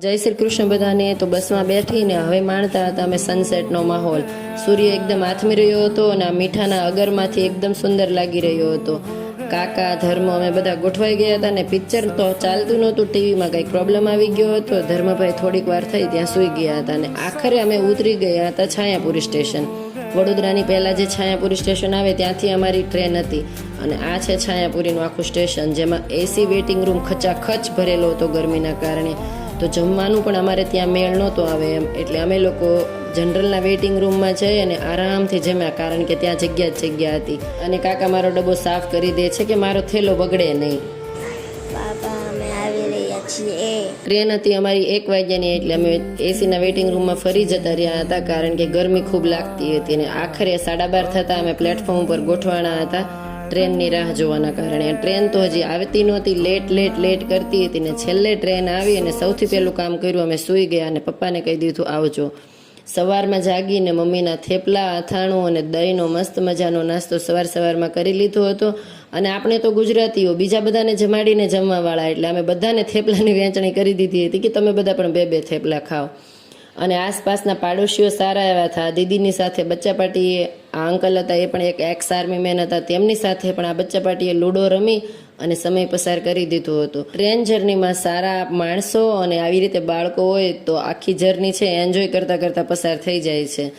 જય શ્રી કૃષ્ણ બધાને। તો બસમાં બેઠીને હવે માણતા હતા અમે સનસેટનો માહોલ। સૂર્ય એકદમ આથમી રહ્યો હતો અને આ મીઠાના અગરમાંથી એકદમ સુંદર લાગી રહ્યો હતો। કાકા ધર્મ અમે બધા ગોઠવાઈ ગયા હતા ને પિક્ચર તો ચાલતું નહોતું, ટીવીમાં કંઈક પ્રોબ્લેમ આવી ગયો હતો। ધર્મભાઈ થોડીક વાર થઈ ત્યાં સૂઈ ગયા હતા અને આખરે અમે ઉતરી ગયા હતા છાયાપુરી સ્ટેશન। વડોદરાની પહેલાં જે છાયાપુરી સ્ટેશન આવે ત્યાંથી અમારી ટ્રેન હતી અને આ છે છાયાપુરીનું આખું સ્ટેશન, જેમાં એસી વેઇટિંગ રૂમ ખચાખચ ભરેલો હતો ગરમીના કારણે। તો જમવાનું પણ અમારે ત્યાં મેળ નહોતો આવે એમ, એટલે અમે લોકો જનરલના વેઇટિંગ રૂમમાં જઈ અને આરામથી જમ્યા, કારણ કે ત્યાં જગ્યા હતી। અને કાકા મારો ડબ્બો સાફ કરી દે છે કે મારો થેલો બગડે નહીં। બાપા અમે આવી રહ્યા છીએ। ટ્રેન હતી અમારી 1 વાગ્યાની, એટલે અમે એસીના વેઇટિંગ રૂમમાં ફરી જતા રહ્યા હતા, કારણ કે ગરમી ખૂબ લાગતી હતી। અને આખરે 12:30 થતાં અમે પ્લેટફોર્મ ઉપર ગોઠવાણા હતા ટ્રેનની રાહ જોવાના કારણે। ટ્રેન તો હજી આવતી નહોતી, લેટ કરતી હતી ને છેલ્લે ટ્રેન આવી અને સૌથી પહેલું કામ કર્યું, અમે સૂઈ ગયા અને પપ્પાને કહી દીધું આવજો। સવારમાં જાગીને મમ્મીના થેપલા, અથાણું અને દહીંનો મસ્ત મજાનો નાસ્તો સવારમાં કરી લીધો હતો। અને આપણે તો ગુજરાતીઓ બીજા બધાને જમાડીને જમવાવાળા, એટલે અમે બધાને થેપલાની વહેંચણી કરી દીધી હતી કે તમે બધા પણ 2 થેપલા ખાઓ। અને આસપાસના પાડોશીઓ સારા એવા હતા। દીદીની સાથે બચ્ચા પાર્ટીએ, આ અંકલ હતા એ પણ એક એક્સ આર્મી મેન હતા, તેમની સાથે પણ આ બચ્ચા પાર્ટીએ લૂડો રમી અને સમય પસાર કરી દીધો હતો। ટ્રેન જર્નીમાં સારા માણસો અને આવી રીતે બાળકો હોય તો આખી જર્ની છે એન્જોય કરતાં પસાર થઈ જાય છે।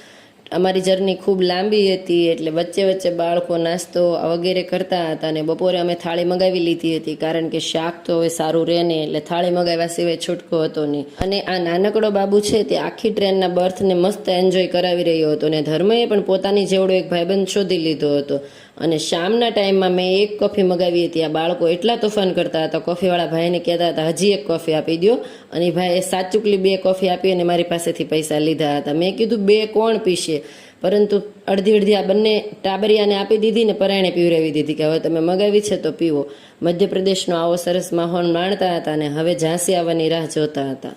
અમારી જર્ની ખૂબ લાંબી હતી, એટલે વચ્ચે બાળકો નાસ્તો વગેરે કરતા હતા અને બપોરે અમે થાળી મગાવી લીધી હતી, કારણ કે શાક તો હવે સારું રહે ને, એટલે થાળી મગાવ્યા સિવાય છૂટકો હતો નહીં। અને આ નાનકડો બાબુ છે તે આખી ટ્રેનના બર્થને મસ્ત એન્જોય કરાવી રહ્યો હતો અને ધર્મએ પણ પોતાની જેવડો એક ભાઈબંધ શોધી લીધો હતો। અને શામના ટાઈમમાં મેં 1 કોફી મગાવી હતી। આ બાળકો એટલા તોફાન કરતા હતા, કોફીવાળા ભાઈને કહેતા હતા હજી 1 કોફી આપી દો, અને ભાઈએ સાચુકલી 2 કોફી આપી અને મારી પાસેથી પૈસા લીધા હતા। મેં કીધું 2 કોણ પીશે, પરંતુ અડધી આ બંને ટાબરિયાને આપી દીધી ને પરાયણે પીવરાવી દીધી કે હવે તમે મગાવી છે તો પીવો। મધ્યપ્રદેશનો આવો સરસ માહોલ માણતા હતા અને હવે ઝાંસી આવવાની રાહ જોતા હતા।